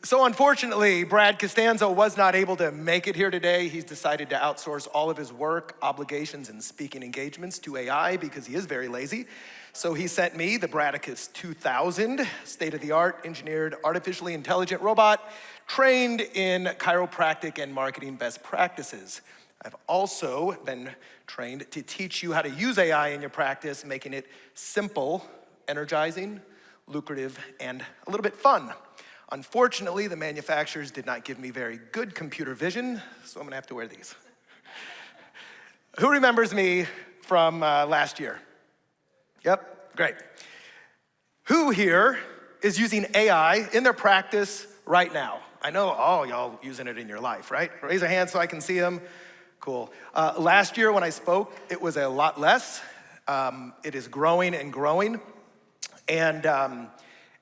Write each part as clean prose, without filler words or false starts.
So unfortunately, Brad Costanzo was not able to make it here today. He's decided to outsource all of his work, obligations, and speaking engagements to AI because he is very lazy. So he sent me the Bradicus 2000, state-of-the-art engineered artificially intelligent robot trained in chiropractic and marketing best practices. I've also been trained to teach you how to use AI in your practice, making it simple, energizing, lucrative, and a little bit fun. Unfortunately, the manufacturers did not give me very good computer vision, so I'm gonna have to wear these. Who remembers me from last year? Yep, great. Who here is using AI in their practice right now? I know all y'all using it in your life, right? Raise a hand so I can see them. Cool. Last year when I spoke, it was a lot less. It is growing and growing. And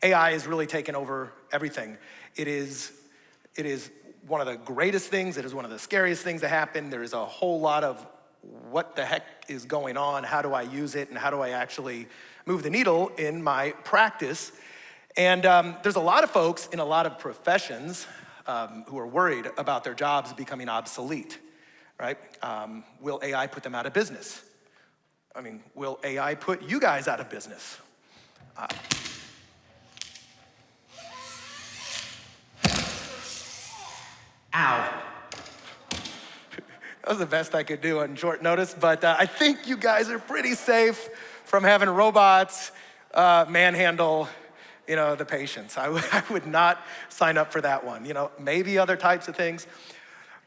AI is really taken over everything. It is one of the greatest things. It is one of the scariest things to happen. There is a whole lot of what the heck is going on? How do I use it? And how do I actually move the needle in my practice? And there's a lot of folks in a lot of professions who are worried about their jobs becoming obsolete, right? Will AI put them out of business? I mean, will AI put you guys out of business? Ow. That was the best I could do on short notice, but I think you guys are pretty safe from having robots manhandle, the patients. I would not sign up for that one. Maybe other types of things.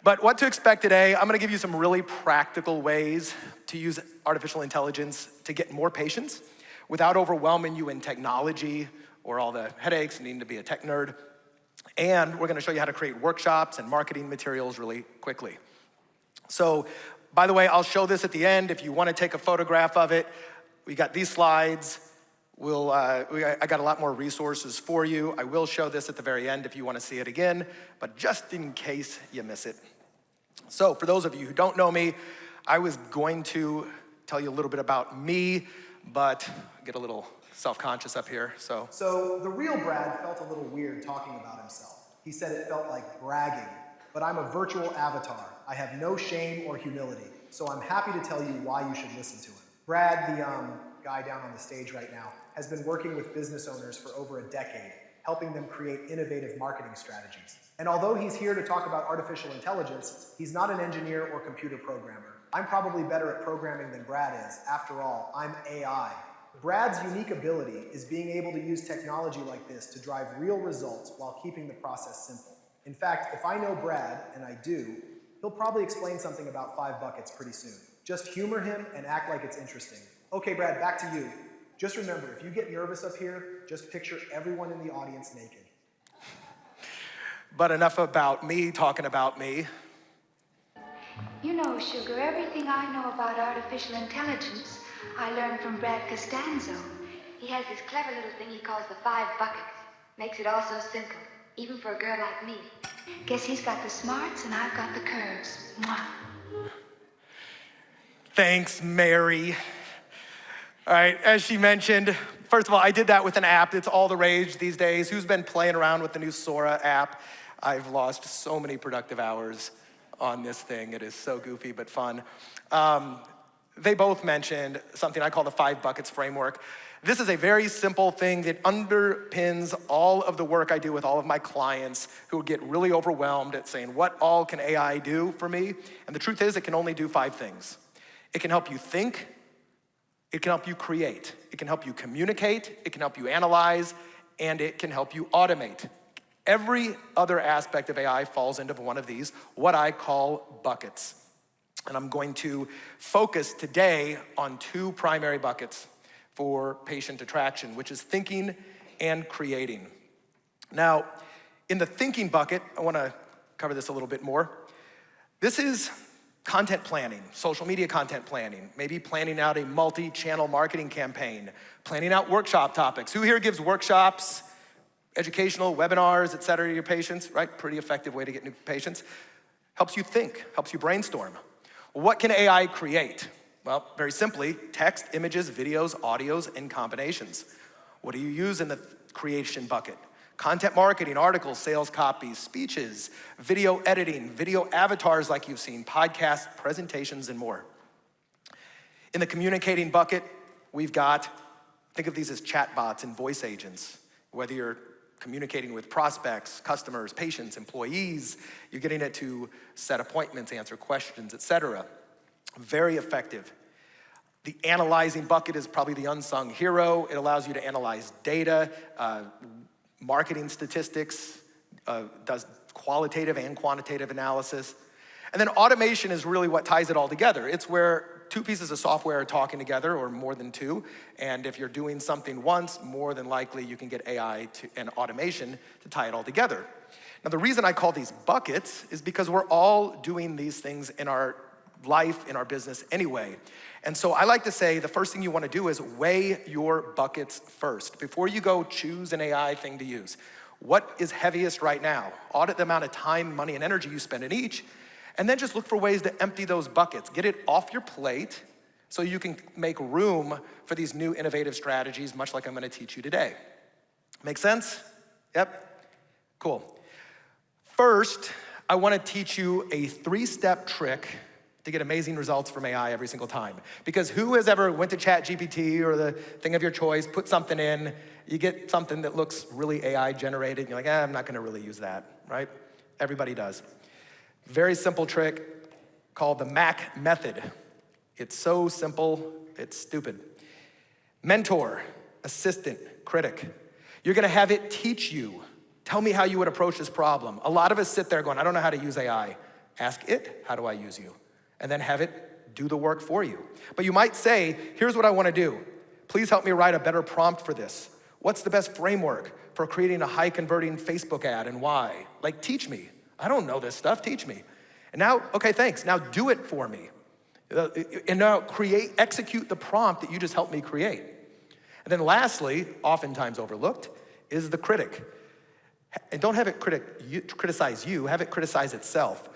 But what to expect today, I'm gonna give you some really practical ways to use artificial intelligence to get more patients without overwhelming you in technology or all the headaches and needing to be a tech nerd. And we're gonna show you how to create workshops and marketing materials really quickly. So, by the way, I'll show this at the end. If you wanna take a photograph of it, we got these slides. I got a lot more resources for you. I will show this at the very end if you wanna see it again, but just in case you miss it. So, for those of you who don't know me, I was going to tell you a little bit about me, but I get a little self-conscious up here, so. So the real Brad felt a little weird talking about himself. He said it felt like bragging, but I'm a virtual avatar. I have no shame or humility, so I'm happy to tell you why you should listen to him. Brad, the guy down on the stage right now, has been working with business owners for over a decade, helping them create innovative marketing strategies. And although he's here to talk about artificial intelligence, he's not an engineer or computer programmer. I'm probably better at programming than Brad is. After all, I'm AI. Brad's unique ability is being able to use technology like this to drive real results while keeping the process simple. In fact, if I know Brad, and I do, he'll probably explain something about 5 buckets pretty soon. Just humor him and act like it's interesting. Okay, Brad, back to you. Just remember, if you get nervous up here, just picture everyone in the audience naked. But enough about me talking about me. You know, Sugar, everything I know about artificial intelligence, I learned from Brad Costanzo. He has this clever little thing he calls the 5 buckets. Makes it all so simple, even for a girl like me. Guess he's got the smarts and I've got the curves. Mwah. Thanks, Mary. All right, as she mentioned, first of all, I did that with an app. It's all the rage these days. Who's been playing around with the new Sora app? I've lost so many productive hours on this thing. It is so goofy but fun. They both mentioned something I call the 5 buckets framework. This is a very simple thing that underpins all of the work I do with all of my clients who get really overwhelmed at saying, what all can AI do for me? And the truth is, it can only do 5 things. It can help you think, it can help you create, it can help you communicate, it can help you analyze, and it can help you automate. Every other aspect of AI falls into one of these, what I call buckets. And I'm going to focus today on 2 primary buckets for patient attraction, which is thinking and creating. Now, in the thinking bucket, I wanna cover this a little bit more. This is content planning, social media content planning, maybe planning out a multi-channel marketing campaign, planning out workshop topics. Who here gives workshops, educational, webinars, et cetera, to your patients, right? Pretty effective way to get new patients. Helps you think, helps you brainstorm. What can AI create? Well, very simply, text, images, videos, audios, and combinations. What do you use in the creation bucket? Content marketing, articles, sales copies, speeches, video editing, video avatars like you've seen, podcasts, presentations, and more. In the communicating bucket, we've got, think of these as chatbots and voice agents. Whether you're communicating with prospects, customers, patients, employees, you're getting it to set appointments, answer questions, etc. Very effective. The analyzing bucket is probably the unsung hero. It allows you to analyze data, marketing statistics, does qualitative and quantitative analysis. And then automation is really what ties it all together. It's where two pieces of software are talking together, or more than two, and if you're doing something once, more than likely you can get AI and automation to tie it all together. Now, the reason I call these buckets is because we're all doing these things in our life, in our business anyway. And so I like to say the first thing you want to do is weigh your buckets first. Before you go choose an AI thing to use, what is heaviest right now? Audit the amount of time, money, and energy you spend in each, and then just look for ways to empty those buckets. Get it off your plate so you can make room for these new innovative strategies, much like I'm going to teach you today. Make sense? Yep. Cool. First, I want to teach you a 3-step trick to get amazing results from AI every single time. Because who has ever went to ChatGPT or the thing of your choice, put something in, you get something that looks really AI generated, and you're like, I'm not gonna really use that, right? Everybody does. Very simple trick called the MAC method. It's so simple, it's stupid. Mentor, assistant, critic. You're gonna have it teach you. Tell me how you would approach this problem. A lot of us sit there going, I don't know how to use AI. Ask it, how do I use you? And then have it do the work for you. But you might say, here's what I wanna do. Please help me write a better prompt for this. What's the best framework for creating a high converting Facebook ad and why? Like, teach me. I don't know this stuff, teach me. And now, okay, thanks. Now do it for me. And now execute the prompt that you just helped me create. And then lastly, oftentimes overlooked, is the critic. And don't have it criticize you, have it criticize itself.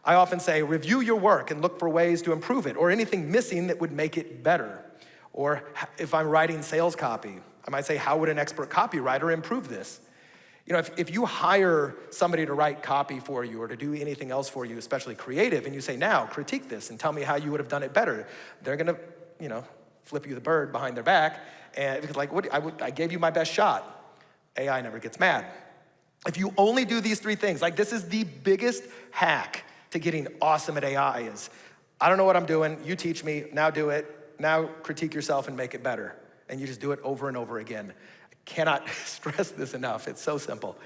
I often say, review your work and look for ways to improve it, or anything missing that would make it better. Or if I'm writing sales copy, I might say, how would an expert copywriter improve this? You know, if you hire somebody to write copy for you or to do anything else for you, especially creative, and you say, now, critique this and tell me how you would have done it better, they're gonna, flip you the bird behind their back, and because like, I gave you my best shot. AI never gets mad. If you only do these 3 things, like this is the biggest hack to getting awesome at AI is, I don't know what I'm doing, you teach me, now do it, now critique yourself and make it better. And you just do it over and over again. I cannot stress this enough, it's so simple.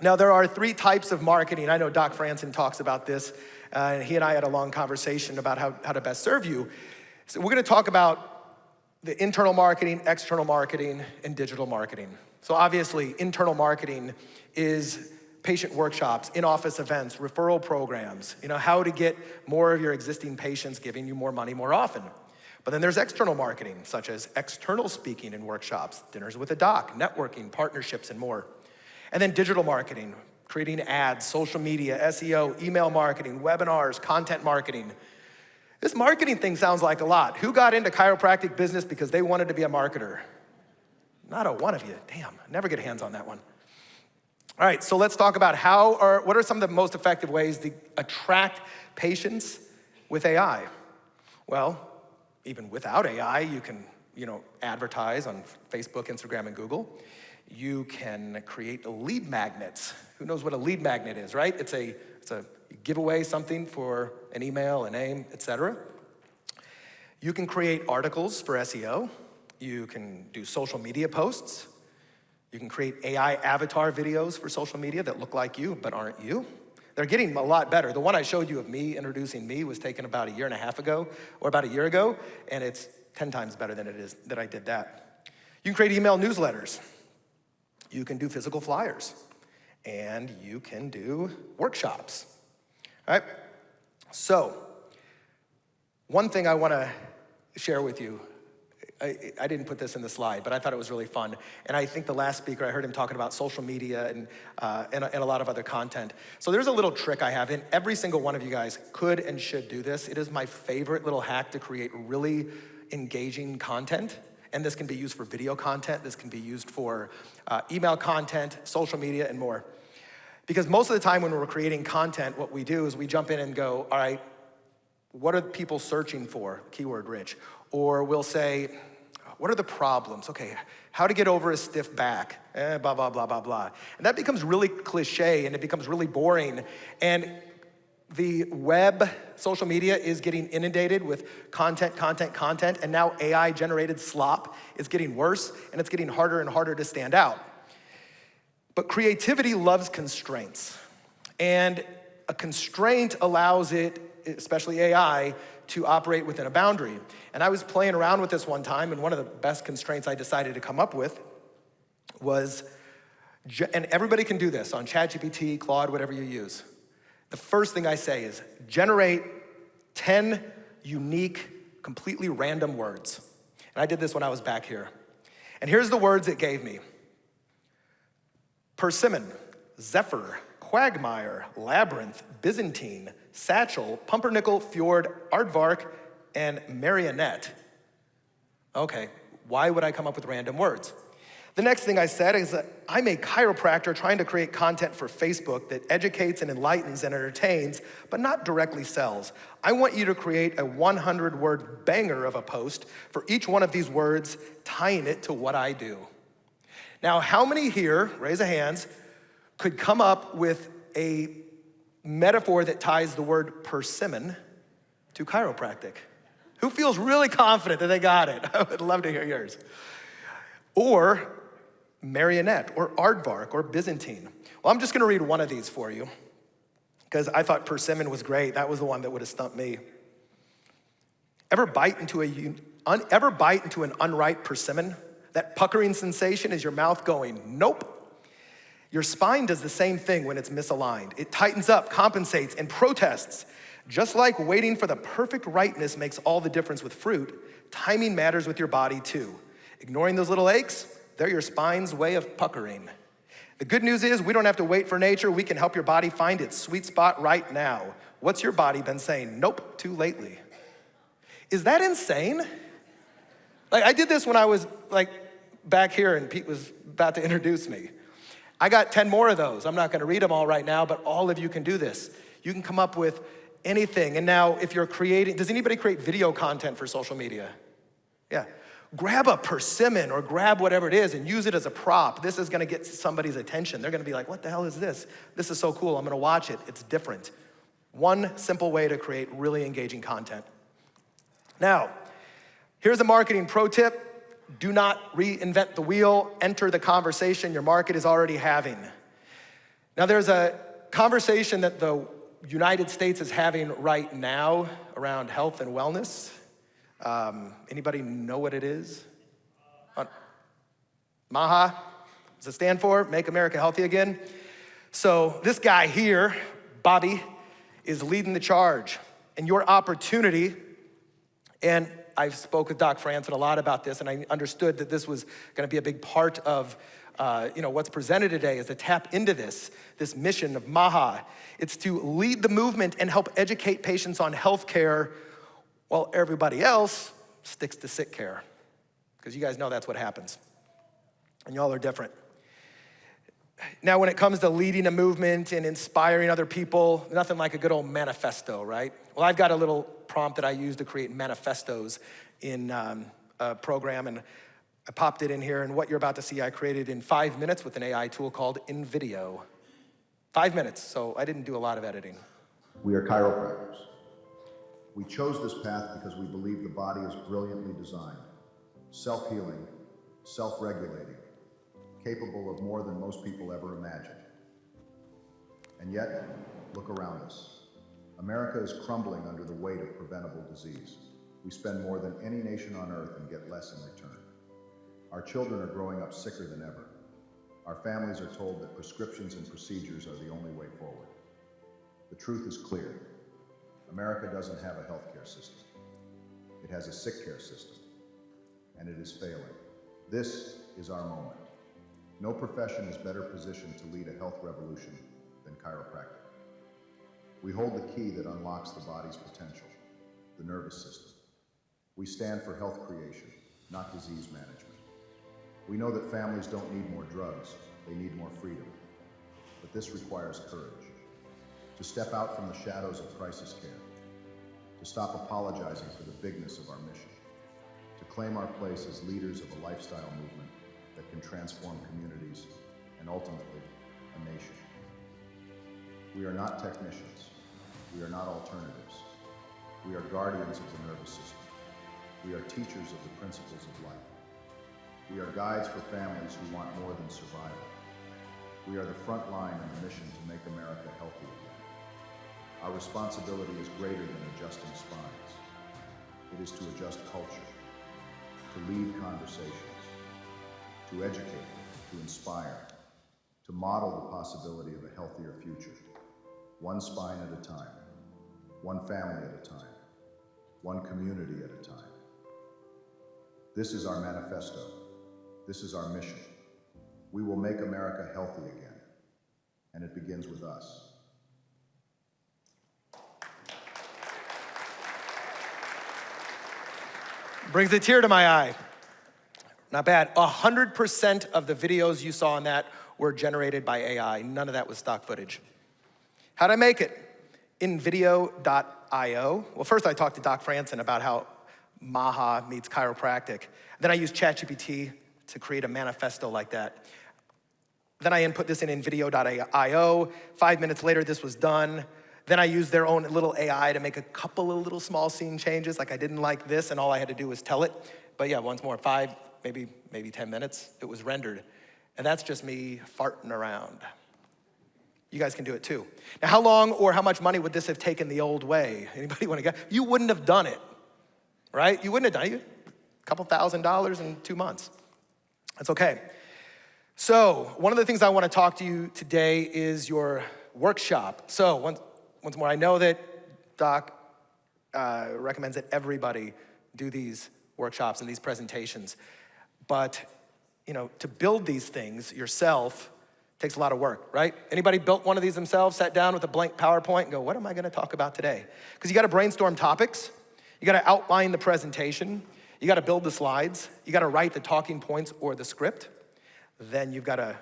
Now there are 3 types of marketing. I know Doc Franson talks about this, and he and I had a long conversation about how to best serve you. So we're gonna talk about the internal marketing, external marketing, and digital marketing. So obviously, internal marketing is patient workshops, in-office events, referral programs, how to get more of your existing patients giving you more money more often. But then there's external marketing, such as external speaking and workshops, dinners with a doc, networking, partnerships, and more. And then digital marketing, creating ads, social media, SEO, email marketing, webinars, content marketing. This marketing thing sounds like a lot. Who got into chiropractic business because they wanted to be a marketer? Not a one of you, damn, never get hands on that one. All right, so let's talk about what are some of the most effective ways to attract patients with AI? Well, even without AI, you can, advertise on Facebook, Instagram, and Google. You can create lead magnets. Who knows what a lead magnet is, right? It's a you give away something for an email, a name, etc. You can create articles for SEO. You can do social media posts. You can create AI avatar videos for social media that look like you but aren't you. They're getting a lot better. The one I showed you of me introducing me was taken about 1.5 years ago, or about a year ago, and it's 10 times better than it is that I did that. You can create email newsletters. You can do physical flyers. And you can do workshops. All right? So, one thing I want to share with you, I didn't put this in the slide, but I thought it was really fun. And I think the last speaker, I heard him talking about social media and a lot of other content. So there's a little trick I have, and every single one of you guys could and should do this. It is my favorite little hack to create really engaging content. And this can be used for video content. This can be used for email content, social media, and more. Because most of the time when we're creating content, what we do is we jump in and go, all right, what are people searching for? Keyword rich. Or we'll say, what are the problems? Okay, how to get over a stiff back, blah, blah, blah, blah, blah. And that becomes really cliche and it becomes really boring. And the web, social media is getting inundated with content, and now AI-generated slop is getting worse and it's getting harder and harder to stand out. But creativity loves constraints. And a constraint allows it, especially AI, to operate within a boundary. And I was playing around with this one time, and one of the best constraints I decided to come up with was, and everybody can do this on ChatGPT, Claude, whatever you use. The first thing I say is generate 10 unique, completely random words. And I did this when I was back here. And here's the words it gave me. Persimmon, zephyr, quagmire, labyrinth, Byzantine, satchel, pumpernickel, fjord, aardvark, and marionette. Okay, why would I come up with random words? The next thing I said is that I'm a chiropractor trying to create content for Facebook that educates and enlightens and entertains, but not directly sells. I want you to create a 100-word banger of a post for each one of these words, tying it to what I do. Now, how many here, raise a hands, could come up with a metaphor that ties the word persimmon to chiropractic? Who feels really confident that they got it? I would love to hear yours. Or marionette, or aardvark, or Byzantine. Well, I'm just gonna read one of these for you, because I thought persimmon was great. That was the one that would have stumped me. Ever bite into an unripe persimmon? That puckering sensation is your mouth going, nope. Your spine does the same thing when it's misaligned. It tightens up, compensates, and protests. Just like waiting for the perfect ripeness makes all the difference with fruit, timing matters with your body too. Ignoring those little aches, they're your spine's way of puckering. The good news is we don't have to wait for nature. We can help your body find its sweet spot right now. What's your body been saying nope to lately? Is that insane? Like, I did this when I was like back here and Pete was about to introduce me. I got 10 more of those. I'm not gonna read them all right now, but all of you can do this. You can come up with anything. And now if you're creating, does anybody create video content for social media? Yeah. Grab a persimmon or grab whatever it is and use it as a prop. This is gonna get somebody's attention. They're gonna be like, what the hell is this? This is so cool, I'm gonna watch it. It's different. One simple way to create really engaging content. Now, here's a marketing pro tip. Do not reinvent the wheel. Enter the conversation your market is already having. Now, there's a conversation that the United States is having right now around health and wellness. Anybody know what it is? MAHA, does it stand for? Make America Healthy Again. So this guy here, Bobby, is leading the charge. And your opportunity, and I've spoke with Doc Franson a lot about this, and I understood that this was gonna be a big part of what's presented today, is to tap into this mission of MAHA. It's to lead the movement and help educate patients on healthcare while everybody else sticks to sick care. Because you guys know that's what happens. And y'all are different. Now, when it comes to leading a movement and inspiring other people, nothing like a good old manifesto, right? Well, I've got a little prompt that I use to create manifestos in a program, and I popped it in here, and what you're about to see, I created in 5 minutes with an AI tool called InVideo. 5 minutes, so I didn't do a lot of editing. We are chiropractors. We chose this path because we believe the body is brilliantly designed, self-healing, self-regulating, capable of more than most people ever imagined. And yet, look around us. America is crumbling under the weight of preventable disease. We spend more than any nation on earth and get less in return. Our children are growing up sicker than ever. Our families are told that prescriptions and procedures are the only way forward. The truth is clear. America doesn't have a healthcare system. It has a sick care system, and it is failing. This is our moment. No profession is better positioned to lead a health revolution than chiropractic. We hold the key that unlocks the body's potential, the nervous system. We stand for health creation, not disease management. We know that families don't need more drugs, they need more freedom. But this requires courage. To step out from the shadows of crisis care. To stop apologizing for the bigness of our mission. To claim our place as leaders of a lifestyle movement that can transform communities and ultimately a nation. We are not technicians. We are not alternatives. We are guardians of the nervous system. We are teachers of the principles of life. We are guides for families who want more than survival. We are the front line in the mission to make America healthy again. Our responsibility is greater than adjusting spines. It is to adjust culture, to lead conversations, to educate, to inspire, to model the possibility of a healthier future, one spine at a time, one family at a time, one community at a time. This is our manifesto. This is our mission. We will make America healthy again, and it begins with us. Brings a tear to my eye. Not bad. 100% of the videos you saw on that were generated by AI. None of that was stock footage. How'd I make it? In video.io. Well, first I talked to Doc Franson about how Maha meets chiropractic. Then I used ChatGPT to create a manifesto like that. Then I input this in video.io. 5 minutes later, this was done. Then I used their own little AI to make a couple of little small scene changes, like I didn't like this, and all I had to do was tell it. But yeah, once more, 5, maybe 10 minutes, it was rendered. And that's just me farting around. You guys can do it too. Now, how long or how much money would this have taken the old way? Anybody want to guess? You wouldn't have done it, right? You wouldn't have done it. A couple $1,000s in 2 months. That's okay. So, one of the things I want to talk to you today is your workshop. So, once more, I know that Doc recommends that everybody do these workshops and these presentations. But, to build these things yourself takes a lot of work, right? Anybody built one of these themselves, sat down with a blank PowerPoint and go, what am I gonna talk about today? Because you gotta brainstorm topics, you gotta outline the presentation, you gotta build the slides, you gotta write the talking points or the script. Then you've gotta,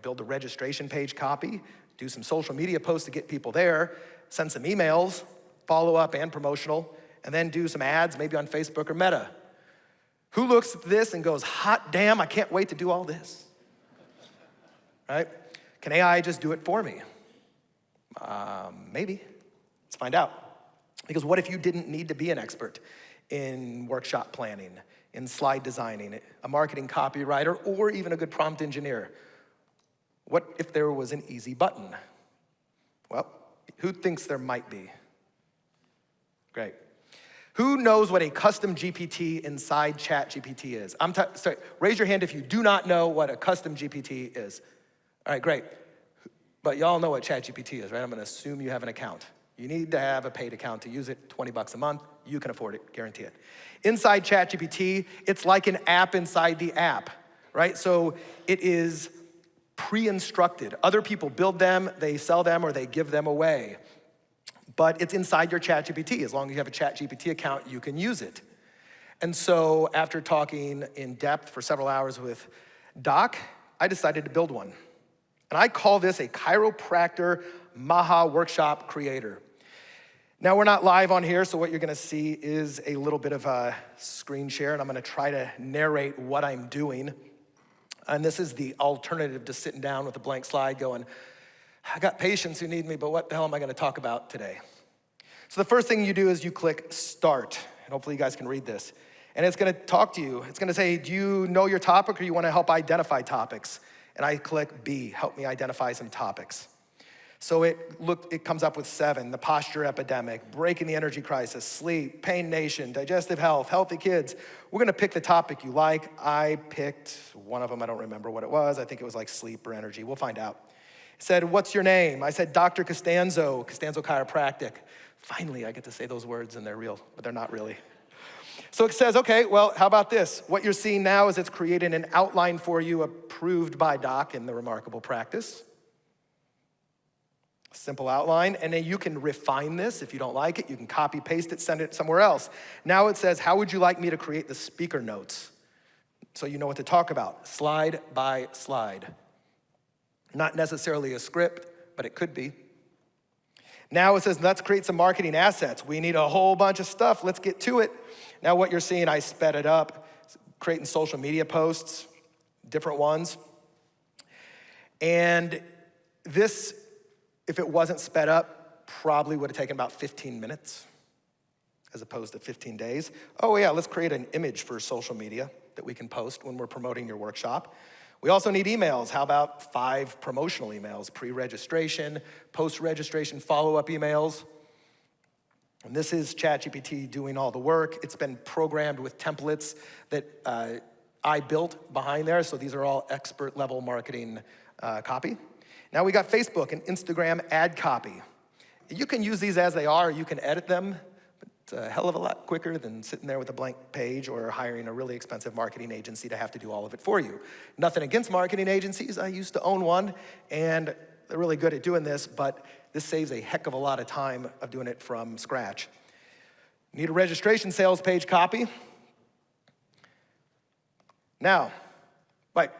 build the registration page copy, do some social media posts to get people there, send some emails, follow up and promotional, and then do some ads, maybe on Facebook or Meta. Who looks at this and goes, hot damn, I can't wait to do all this? Right? Can AI just do it for me? Maybe. Let's find out. Because what if you didn't need to be an expert in workshop planning, in slide designing, a marketing copywriter, or even a good prompt engineer? What if there was an easy button? Well, who thinks there might be? Great. Who knows what a custom GPT inside ChatGPT is? Sorry, raise your hand if you do not know what a custom GPT is. All right, great. But y'all know what ChatGPT is, right? I'm gonna assume you have an account. You need to have a paid account to use it, $20 a month. You can afford it, guarantee it. Inside ChatGPT, it's like an app inside the app, right? So it is pre-instructed. Other people build them, they sell them, or they give them away. But it's inside your ChatGPT. As long as you have a ChatGPT account, you can use it. And so after talking in depth for several hours with Doc, I decided to build one. And I call this a chiropractor Maha workshop creator. Now we're not live on here, so what you're gonna see is a little bit of a screen share, and I'm gonna try to narrate what I'm doing. And this is the alternative to sitting down with a blank slide going, I got patients who need me, but what the hell am I gonna talk about today? So the first thing you do is you click start, and hopefully you guys can read this. And it's gonna talk to you. It's gonna say, do you know your topic or you wanna help identify topics? And I click B, help me identify some topics. So it comes up with 7, the posture epidemic, breaking the energy crisis, sleep, pain nation, digestive health, healthy kids. We're gonna pick the topic you like. I picked one of them, I don't remember what it was. I think it was like sleep or energy, we'll find out. It said, what's your name? I said, Dr. Costanzo Chiropractic. Finally, I get to say those words and they're real, but they're not really. So it says, okay, well, how about this? What you're seeing now is it's creating an outline for you approved by Doc in the remarkable practice. Simple outline, and then you can refine this. If you don't like it, you can copy, paste it, send it somewhere else. Now it says, how would you like me to create the speaker notes? So you know what to talk about, slide by slide. Not necessarily a script, but it could be. Now it says, let's create some marketing assets. We need a whole bunch of stuff, let's get to it. Now what you're seeing, I sped it up, creating social media posts, different ones. And this, if it wasn't sped up, probably would have taken about 15 minutes as opposed to 15 days. Oh yeah, let's create an image for social media that we can post when we're promoting your workshop. We also need emails. How about 5 promotional emails? Pre-registration, post-registration, follow-up emails. And this is ChatGPT doing all the work. It's been programmed with templates that I built behind there, so these are all expert-level marketing copy. Now we got Facebook and Instagram ad copy. You can use these as they are, you can edit them, but it's a hell of a lot quicker than sitting there with a blank page or hiring a really expensive marketing agency to have to do all of it for you. Nothing against marketing agencies, I used to own one, and they're really good at doing this, but this saves a heck of a lot of time of doing it from scratch. Need a registration sales page copy. Now, right,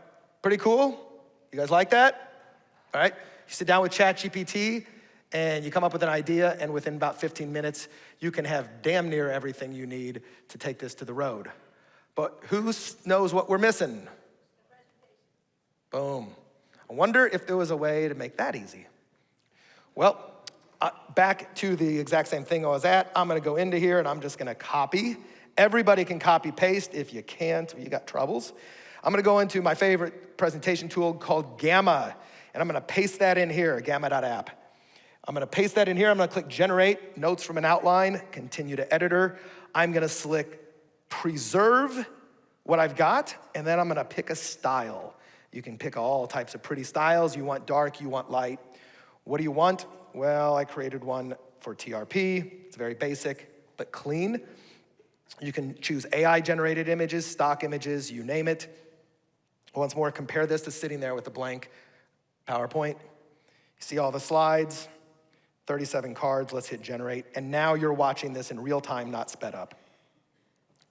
pretty cool? You guys like that? All right, you sit down with ChatGPT and you come up with an idea, and within about 15 minutes, you can have damn near everything you need to take this to the road. But who knows what we're missing? Boom. I wonder if there was a way to make that easy. Well, back to the exact same thing I was at. I'm gonna go into here and I'm just gonna copy. Everybody can copy paste. If you can't, you got troubles. I'm gonna go into my favorite presentation tool called Gamma, and I'm gonna paste that in here, gamma.app. I'm gonna paste that in here, I'm gonna click generate, notes from an outline, continue to editor. I'm gonna select preserve what I've got, and then I'm gonna pick a style. You can pick all types of pretty styles. You want dark, you want light. What do you want? Well, I created one for TRP. It's very basic, but clean. You can choose AI-generated images, stock images, you name it. Once more, compare this to sitting there with a blank PowerPoint. You see all the slides, 37 cards, let's hit generate. And now you're watching this in real time, not sped up.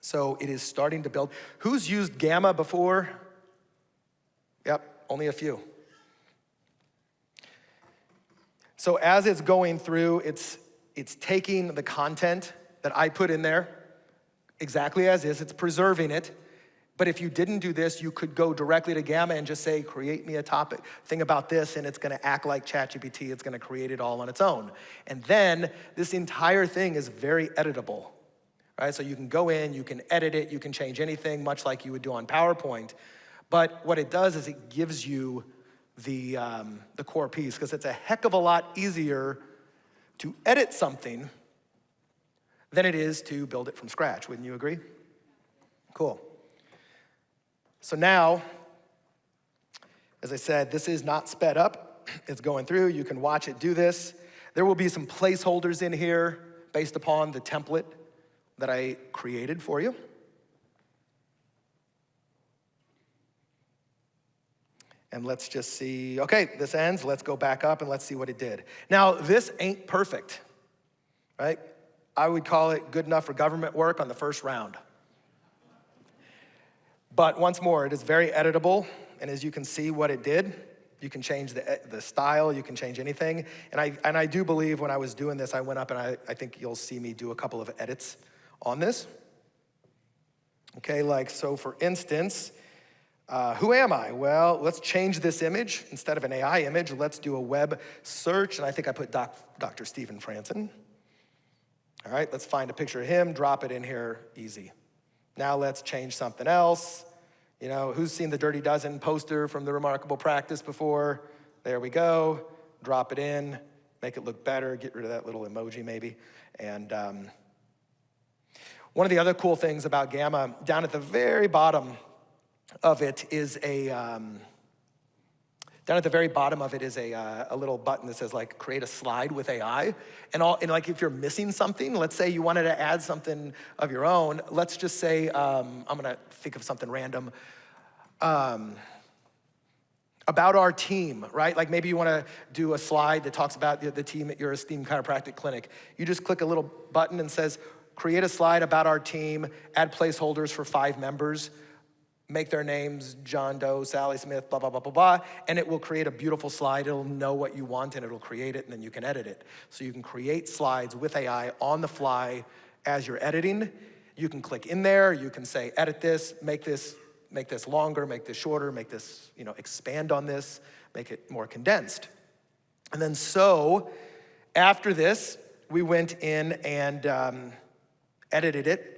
So it is starting to build. Who's used Gamma before? Yep, only a few. So as it's going through, it's taking the content that I put in there exactly as is, it's preserving it. But if you didn't do this, you could go directly to Gamma and just say, create me a topic, thing about this, and it's gonna act like ChatGPT, it's gonna create it all on its own. And then this entire thing is very editable, right? So you can go in, you can edit it, you can change anything, much like you would do on PowerPoint. But what it does is it gives you the core piece, because it's a heck of a lot easier to edit something than it is to build it from scratch. Wouldn't you agree? Cool. So now, as I said, this is not sped up. It's going through. You can watch it do this. There will be some placeholders in here based upon the template that I created for you. And let's just see, okay, this ends. Let's go back up and let's see what it did. Now, this ain't perfect, right? I would call it good enough for government work on the first round. But once more, it is very editable, and as you can see what it did, you can change the style, you can change anything. And I do believe when I was doing this, I went up and I think you'll see me do a couple of edits on this. Okay, like so for instance, who am I? Well, let's change this image. Instead of an AI image, let's do a web search, and I think I put Dr. Stephen Franson. All right, let's find a picture of him, drop it in here, easy. Now let's change something else. You know, who's seen the Dirty Dozen poster from the Remarkable Practice before? There we go, drop it in, make it look better, get rid of that little emoji maybe. And one of the other cool things about Gamma, down at the very bottom of it is a, a little button that says like create a slide with AI. And like if you're missing something, let's say you wanted to add something of your own, let's just say, I'm gonna think of something random. About our team, right? Like maybe you wanna do a slide that talks about the team at your esteemed chiropractic clinic. You just click a little button and says, create a slide about our team, add placeholders for 5 members, make their names John Doe, Sally Smith, blah, blah, blah, blah, blah, and it will create a beautiful slide. It'll know what you want and it'll create it, and then you can edit it. So you can create slides with AI on the fly as you're editing. You can click in there, you can say, edit this, make this longer, make this shorter, make this, expand on this, make it more condensed. And then so, after this, we went in and edited it.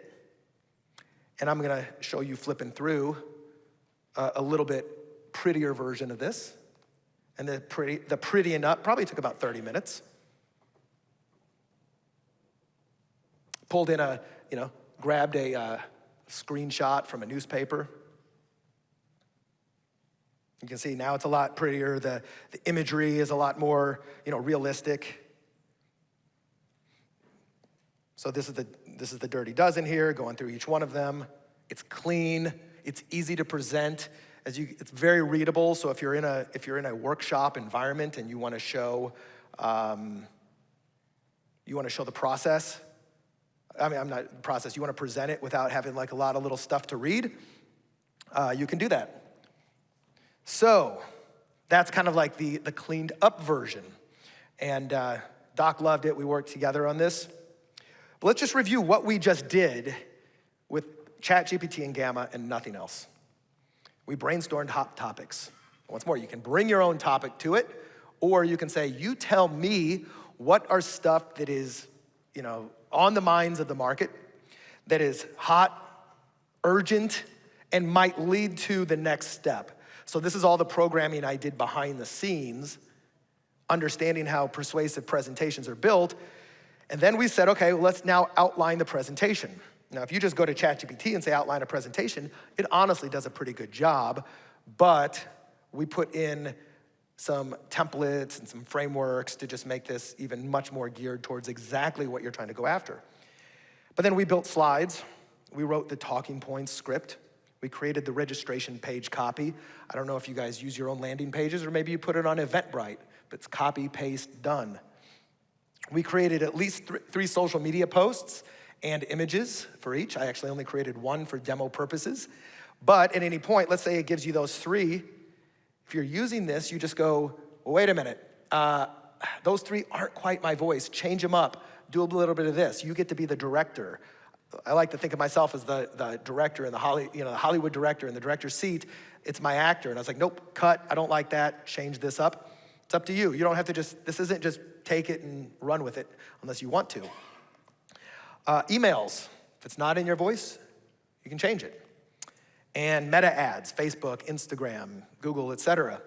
And I'm gonna show you flipping through a little bit prettier version of this. And the prettying up probably took about 30 minutes. Pulled in grabbed a screenshot from a newspaper. You can see now it's a lot prettier. The imagery is a lot more, realistic. So this is the Dirty Dozen here, going through each one of them. It's clean, it's easy to present. It's very readable. So if you're in a workshop environment and you want to show the process. You want to present it without having like a lot of little stuff to read. You can do that. So that's kind of like the cleaned up version. And Doc loved it. We worked together on this. But let's just review what we just did with ChatGPT and Gamma and nothing else. We brainstormed hot topics. Once more, you can bring your own topic to it, or you can say, you tell me what are stuff that is, on the minds of the market, that is hot, urgent, and might lead to the next step. So this is all the programming I did behind the scenes, understanding how persuasive presentations are built. And then we said, okay, well, let's now outline the presentation. Now, if you just go to ChatGPT and say outline a presentation, it honestly does a pretty good job, but we put in some templates and some frameworks to just make this even much more geared towards exactly what you're trying to go after. But then we built slides. We wrote the talking points script. We created the registration page copy. I don't know if you guys use your own landing pages or maybe you put it on Eventbrite, but it's copy, paste, done. We created at least 3 social media posts and images for each. I actually only created 1 for demo purposes. But at any point, let's say it gives you those 3. If you're using this, you just go, well, wait a minute. Those 3 aren't quite my voice. Change them up. Do a little bit of this. You get to be the director. I like to think of myself as the director in the Hollywood director in the director's seat. It's my actor. And I was like, nope, cut. I don't like that. Change this up. It's up to you. You don't have to this isn't just take it and run with it unless you want to. Emails. If it's not in your voice, you can change it. And meta ads, Facebook, Instagram, Google, etc.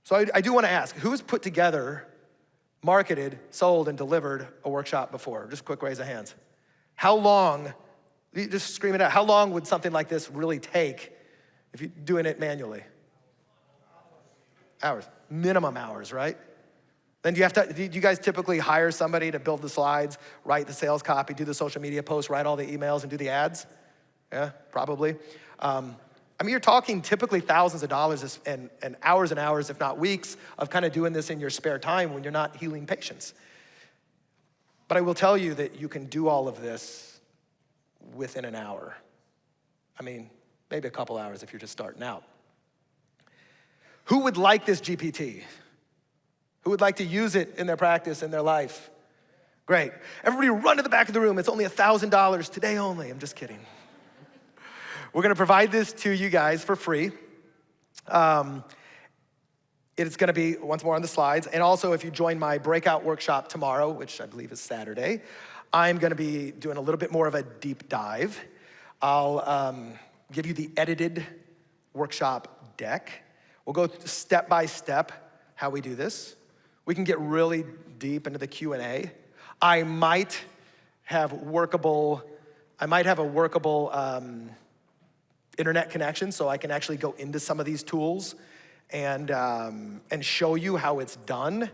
So I do want to ask, who's put together, marketed, sold, and delivered a workshop before? Just a quick raise of hands. How long, just scream it out, how long would something like this really take if you're doing it manually? Hours, minimum hours, right? Then do you guys typically hire somebody to build the slides, write the sales copy, do the social media posts, write all the emails, and do the ads? Yeah, probably. You're talking typically thousands of dollars and hours, if not weeks, of kind of doing this in your spare time when you're not healing patients. But I will tell you that you can do all of this within an hour. Maybe a couple hours if you're just starting out. Who would like this GPT? Who would like to use it in their practice, in their life? Great. Everybody run to the back of the room. It's only $1,000 today only. I'm just kidding. We're gonna provide this to you guys for free. It's gonna be, once more on the slides, and also if you join my breakout workshop tomorrow, which I believe is Saturday, I'm gonna be doing a little bit more of a deep dive. I'll give you the edited workshop deck. We'll go step by step how we do this. We can get really deep into the Q&A. I might have a workable internet connection so I can actually go into some of these tools and show you how it's done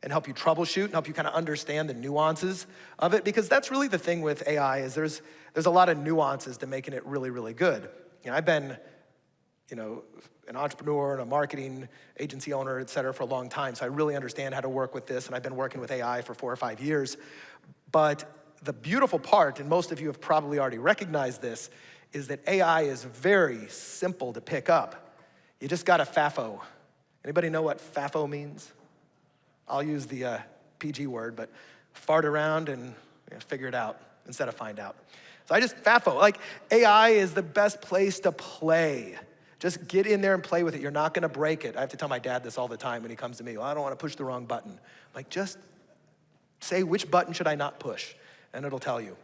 and help you troubleshoot and help you kind of understand the nuances of it, because that's really the thing with AI is there's a lot of nuances to making it really, really good. I've been an entrepreneur and a marketing agency owner, et cetera, for a long time. So I really understand how to work with this, and I've been working with AI for 4 or 5 years. But the beautiful part, and most of you have probably already recognized this, is that AI is very simple to pick up. You just got to FAFO. Anybody know what FAFO means? I'll use the PG word, but fart around and figure it out instead of find out. So I just FAFO. Like, AI is the best place to play. Just get in there and play with it. You're not gonna break it. I have to tell my dad this all the time when he comes to me. Well, I don't wanna push the wrong button. I'm like, just say which button should I not push, and it'll tell you.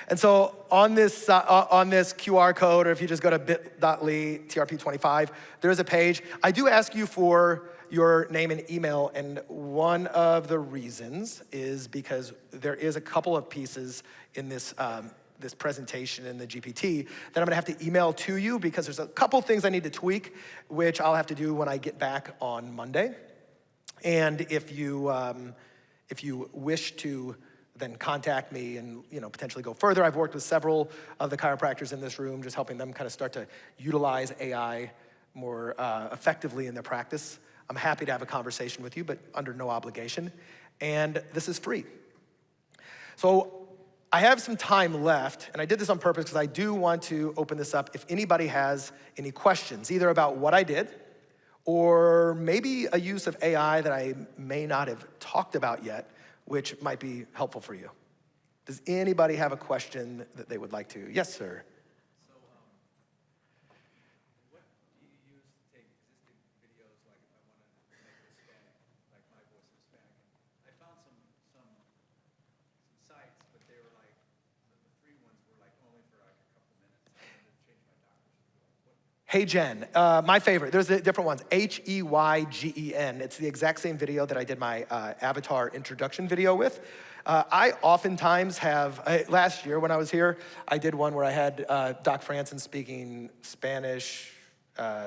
And so on this QR code, or if you just go to bit.ly, TRP25, there is a page. I do ask you for your name and email, and one of the reasons is because there is a couple of pieces in this this presentation in the GPT that I'm gonna have to email to you, because there's a couple things I need to tweak, which I'll have to do when I get back on Monday. And if you wish to then contact me and potentially go further, I've worked with several of the chiropractors in this room, just helping them kind of start to utilize AI more effectively in their practice. I'm happy to have a conversation with you, but under no obligation. And this is free. So I have some time left, and I did this on purpose because I do want to open this up if anybody has any questions, either about what I did, or maybe a use of AI that I may not have talked about yet, which might be helpful for you. Does anybody have a question that they would like to? Yes, sir. So, what do you use to take existing videos, like if I want to make it Hispanic, like my voice is Hispanic? I found some sites, but they were like, the free ones were like only for like a couple minutes. I wanted to change my doctor's. Hey Jen, my favorite. There's different ones. Heygen. It's the exact same video that I did my avatar introduction video with. I oftentimes have, last year when I was here, I did one where I had Doc Franson speaking Spanish,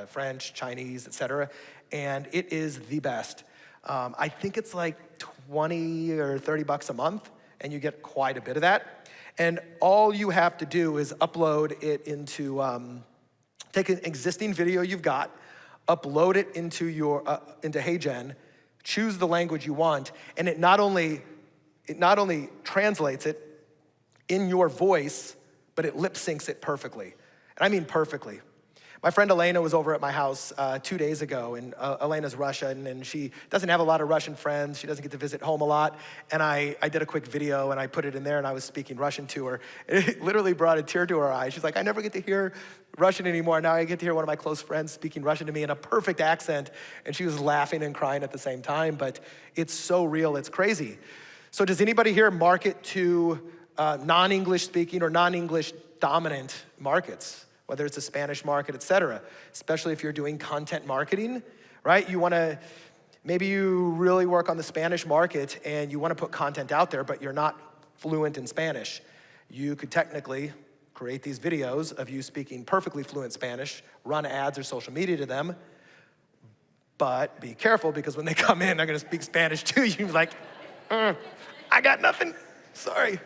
French, Chinese, etc. And it is the best. I think it's like 20 or 30 bucks a month, and you get quite a bit of that. And all you have to do is upload it into, take an existing video you've got, upload it into into HeyGen, choose the language you want, and it not only translates it in your voice, but it lip syncs it perfectly. And I mean perfectly. My friend Elena was over at my house 2 days ago, and Elena's Russian, and she doesn't have a lot of Russian friends. She doesn't get to visit home a lot. And I did a quick video, and I put it in there, and I was speaking Russian to her. It literally brought a tear to her eye. She's like, I never get to hear Russian anymore. Now I get to hear one of my close friends speaking Russian to me in a perfect accent. And she was laughing and crying at the same time, but it's so real, it's crazy. So does anybody here market to non-English speaking or non-English dominant markets? Whether it's a Spanish market, et cetera, especially if you're doing content marketing, right? Maybe you really work on the Spanish market and you wanna put content out there, but you're not fluent in Spanish. You could technically create these videos of you speaking perfectly fluent Spanish, run ads or social media to them, but be careful, because when they come in, they're gonna speak Spanish to you, like, I got nothing, sorry.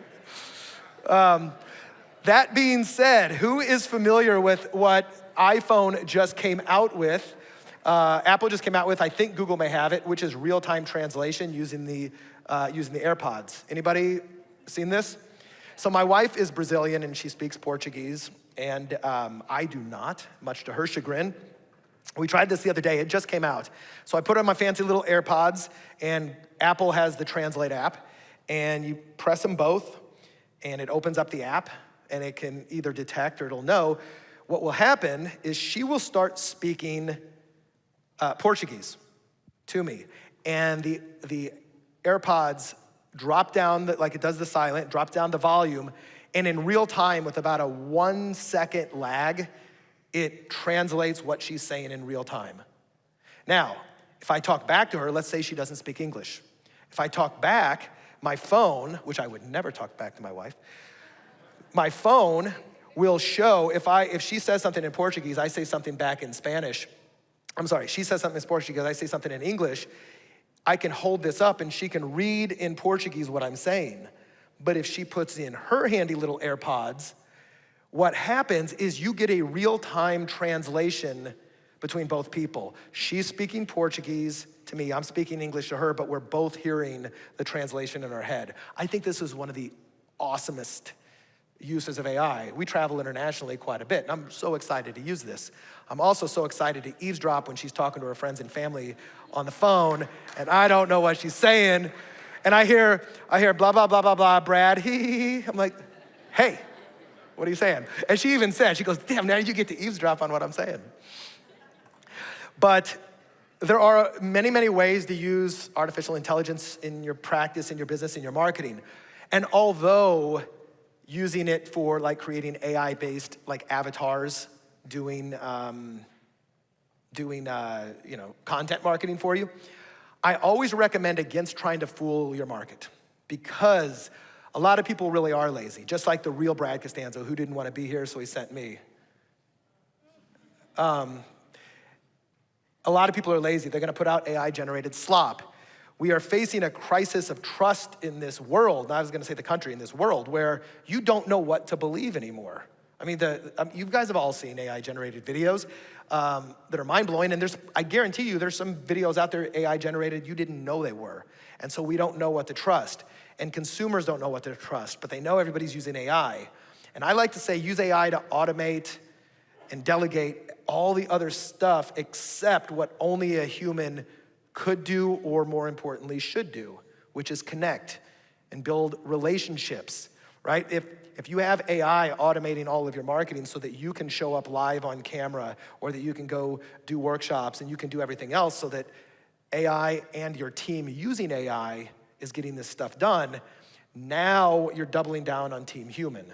That being said, who is familiar with what iPhone just came out with? Apple just came out with, I think Google may have it, which is real-time translation using the AirPods. Anybody seen this? So my wife is Brazilian and she speaks Portuguese, and I do not, much to her chagrin. We tried this the other day, it just came out. So I put on my fancy little AirPods, and Apple has the Translate app, and you press them both, and it opens up the app, and it can either detect or it'll know. What will happen is she will start speaking Portuguese to me. And the AirPods drop down, like it does the silent, drop down the volume, and in real time, with about a 1 second lag, it translates what she's saying in real time. Now, if I talk back to her, let's say she doesn't speak English. If I talk back, my phone, which I would never talk back to my wife, my phone will show, if she says something in Portuguese, I say something back in Spanish. I'm sorry, she says something in Portuguese, I say something in English. I can hold this up and she can read in Portuguese what I'm saying. But if she puts in her handy little AirPods, what happens is you get a real-time translation between both people. She's speaking Portuguese to me, I'm speaking English to her, but we're both hearing the translation in our head. I think this is one of the awesomest uses of AI. We travel internationally quite a bit, and I'm so excited to use this. I'm also so excited to eavesdrop when she's talking to her friends and family on the phone, and I don't know what she's saying, and I hear blah, blah, blah, blah, blah, Brad, hee. I'm like, hey, what are you saying? And she even said, she goes, damn, now you get to eavesdrop on what I'm saying. But there are many, many ways to use artificial intelligence in your practice, in your business, in your marketing. And although using it for like creating AI-based like avatars, doing content marketing for you, I always recommend against trying to fool your market, because a lot of people really are lazy, just like the real Brad Costanzo, who didn't want to be here, so he sent me. A lot of people are lazy. They're gonna put out AI-generated slop. We are facing a crisis of trust in this world, I was gonna say the country, in this world, where you don't know what to believe anymore. I mean, you guys have all seen AI-generated videos that are mind-blowing, and I guarantee you there's some videos out there AI-generated you didn't know they were. And so we don't know what to trust. And consumers don't know what to trust, but they know everybody's using AI. And I like to say use AI to automate and delegate all the other stuff except what only a human could do, or more importantly, should do, which is connect and build relationships, right? If you have AI automating all of your marketing so that you can show up live on camera, or that you can go do workshops and you can do everything else so that AI and your team using AI is getting this stuff done, now you're doubling down on Team Human.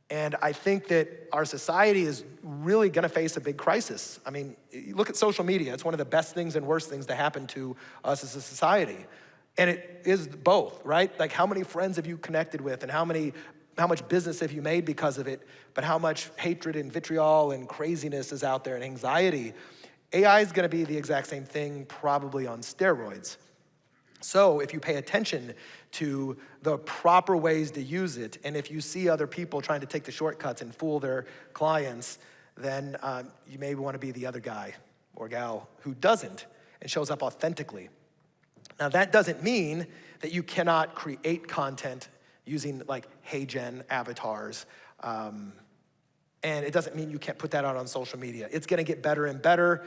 And I think that our society is really gonna face a big crisis. I mean, you look at social media, it's one of the best things and worst things to happen to us as a society. And it is both, right? Like, how many friends have you connected with, and how much business have you made because of it, but how much hatred and vitriol and craziness is out there, and anxiety. AI is gonna be the exact same thing, probably on steroids. So if you pay attention to the proper ways to use it, and if you see other people trying to take the shortcuts and fool their clients, then you may want to be the other guy or gal who doesn't and shows up authentically. Now, that doesn't mean that you cannot create content using like HeyGen avatars, and it doesn't mean you can't put that out on social media. It's gonna get better and better,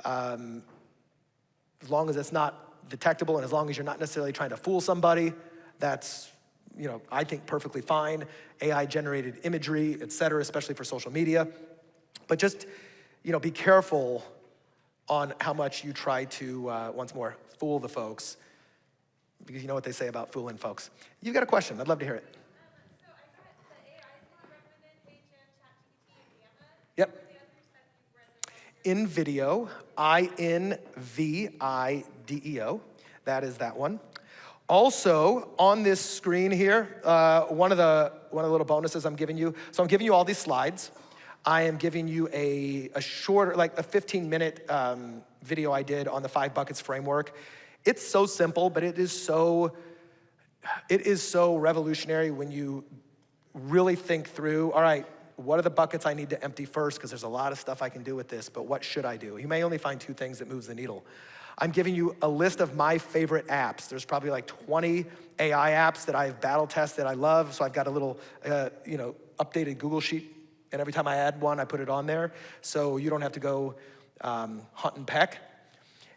as long as it's not detectable, and as long as you're not necessarily trying to fool somebody. That's, I think perfectly fine. AI-generated imagery, et cetera, especially for social media. But just, be careful on how much you try to, once more, fool the folks, because you know what they say about fooling folks. You've got a question, I'd love to hear it. So I got the AI is recommended HeyGen, ChatGPT, and Gamma. Yep. What were the others that you read? InVideo, InVideo, that is that one. Also, on this screen here, one of the little bonuses I'm giving you, so I'm giving you all these slides. I am giving you a shorter, like a 15-minute video I did on the 5 buckets framework. It's so simple, but it is so revolutionary when you really think through, all right, what are the buckets I need to empty first? Because there's a lot of stuff I can do with this, but what should I do? You may only find 2 things that moves the needle. I'm giving you a list of my favorite apps. There's probably like 20 AI apps that I've battle tested, I love. So I've got a little, updated Google sheet, and every time I add one, I put it on there. So you don't have to go hunt and peck.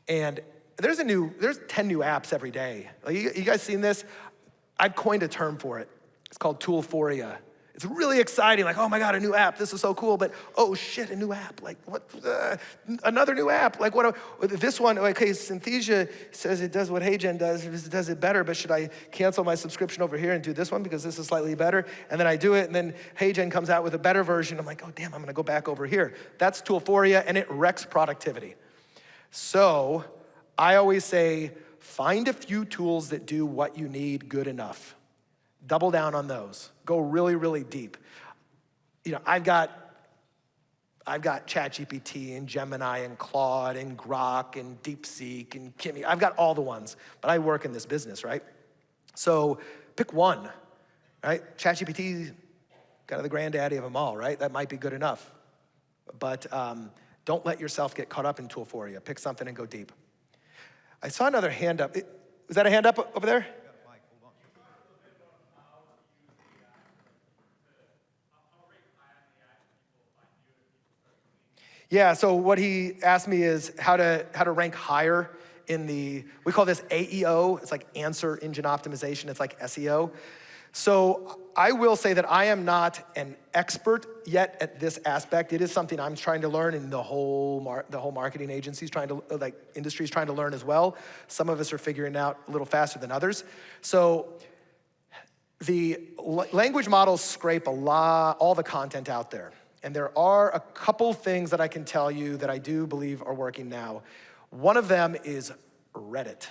And there's 10 new apps every day. Like, you guys seen this? I've coined a term for it. It's called toolphoria. It's really exciting, like, oh my God, a new app, this is so cool, but oh shit, a new app, like what, another new app, like what, this one, okay, Synthesia says it does what HeyGen does, it does it better, but should I cancel my subscription over here and do this one because this is slightly better? And then I do it, and then HeyGen comes out with a better version, I'm like, oh damn, I'm gonna go back over here. That's toolphoria, and it wrecks productivity. So I always say, find a few tools that do what you need good enough. Double down on those. Go really, really deep. I've got ChatGPT and Gemini and Claude and Grok and DeepSeek and Kimi. I've got all the ones, but I work in this business, right? So pick one, right? ChatGPT, kind of the granddaddy of them all, right? That might be good enough. But don't let yourself get caught up in toolphoria. Pick something and go deep. I saw another hand up. Was that a hand up over there? Yeah, so what he asked me is how to rank higher in we call this AEO. It's like answer engine optimization. It's like SEO. So I will say that I am not an expert yet at this aspect. It is something I'm trying to learn, and the whole marketing agency's trying to, industry's trying to learn as well. Some of us are figuring it out a little faster than others. So the language models scrape all the content out there. And there are a couple things that I can tell you that I do believe are working now. One of them is Reddit.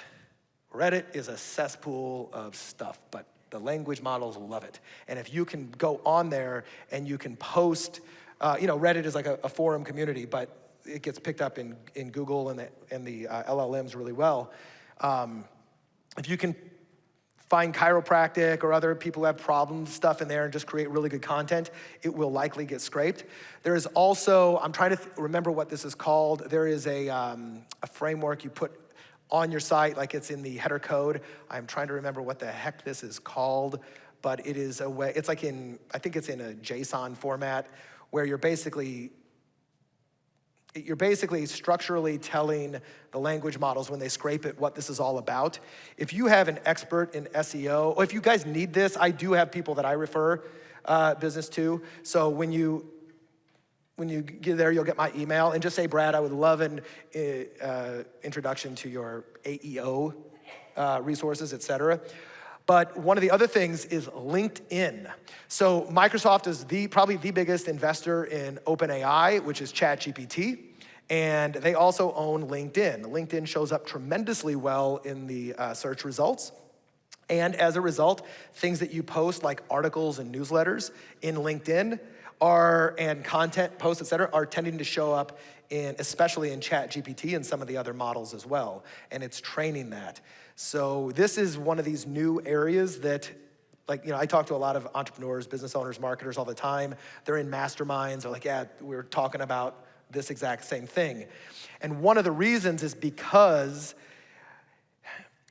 Reddit is a cesspool of stuff, but the language models love it. And if you can go on there and you can post, Reddit is like a forum community, but it gets picked up in Google and the LLMs really well. If you can find chiropractic or other people who have problems, stuff in there, and just create really good content, it will likely get scraped. There is also, I'm trying to remember what this is called. There is a framework you put on your site, like it's in the header code. I'm trying to remember what the heck this is called, but it is a way, it's like I think it's in a JSON format, where you're basically structurally telling the language models when they scrape it what this is all about. If you have an expert in SEO, or if you guys need this, I do have people that I refer business to. So when you get there, you'll get my email, and just say, Brad, I would love an introduction to your AEO resources, et cetera. But one of the other things is LinkedIn. So Microsoft is probably the biggest investor in OpenAI, which is ChatGPT, and they also own LinkedIn. LinkedIn shows up tremendously well in the search results. And as a result, things that you post, like articles and newsletters in LinkedIn and content posts, et cetera, are tending to show up especially in ChatGPT and some of the other models as well. And it's training that. So this is one of these new areas that, I talk to a lot of entrepreneurs, business owners, marketers all the time. They're in masterminds. They're like, yeah, we're talking about this exact same thing. And one of the reasons is because,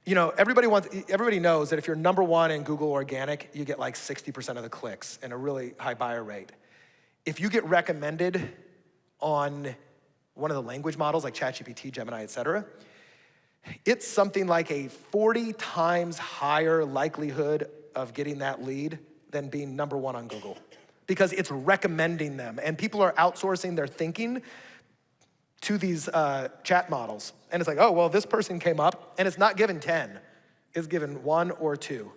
everybody knows that if you're number one in Google Organic, you get like 60% of the clicks and a really high buyer rate. If you get recommended on one of the language models like ChatGPT, Gemini, et cetera, it's something like a 40 times higher likelihood of getting that lead than being number one on Google, because it's recommending them. And people are outsourcing their thinking to these chat models. And it's like, oh, well, this person came up, and it's not given 10. It's given 1 or 2.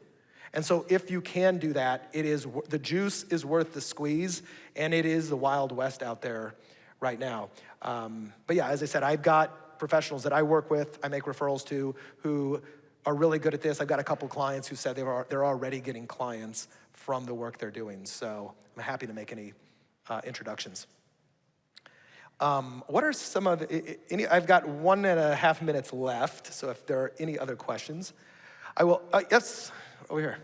And so if you can do that, the juice is worth the squeeze, and it is the Wild West out there right now. But yeah, as I said, I've got professionals that I work with, I make referrals to, who are really good at this. I've got a couple clients who said they're already getting clients from the work they're doing. So I'm happy to make any introductions. What are some of I've got 1.5 minutes left, so if there are any other questions, I will, yes, over here.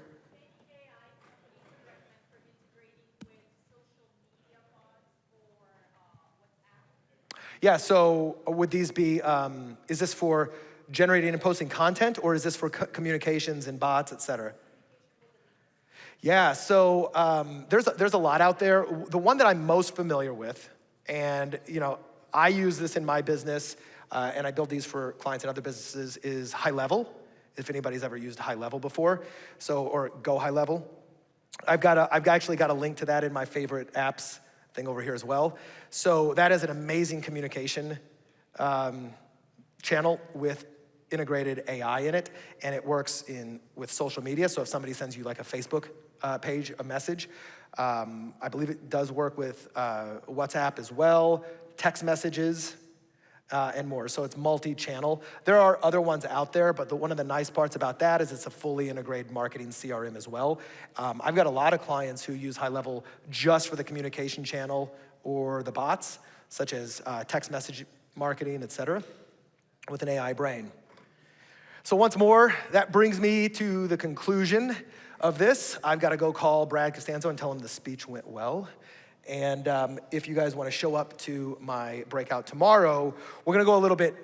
Yeah, so would these be, is this for generating and posting content, or is this for communications and bots, et cetera? Yeah, so there's a lot out there. The one that I'm most familiar with, and I use this in my business, and I build these for clients and other businesses, is High Level, if anybody's ever used High Level before, or Go High Level. I've actually got a link to that in my favorite apps thing over here as well. So that is an amazing communication channel with integrated AI in it, and it works with social media. So if somebody sends you like a Facebook page, a message, I believe it does work with WhatsApp as well, text messages, and more. So it's multi-channel. There are other ones out there, but one of the nice parts about that is it's a fully integrated marketing CRM as well. I've got a lot of clients who use High Level just for the communication channel or the bots, such as text message marketing, et cetera, with an AI brain. So once more, that brings me to the conclusion of this, I've got to go call Brad Costanzo and tell him the speech went well. And if you guys want to show up to my breakout tomorrow, we're going to go a little bit,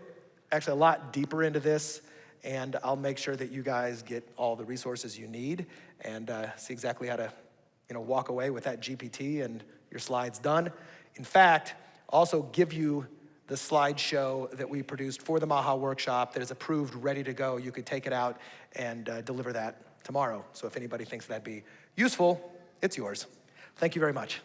actually a lot deeper into this, and I'll make sure that you guys get all the resources you need and see exactly how to, walk away with that GPT and your slides done. In fact, also give you the slideshow that we produced for the Maha workshop that is approved, ready to go. You could take it out and deliver that tomorrow. So if anybody thinks that'd be useful, it's yours. Thank you very much.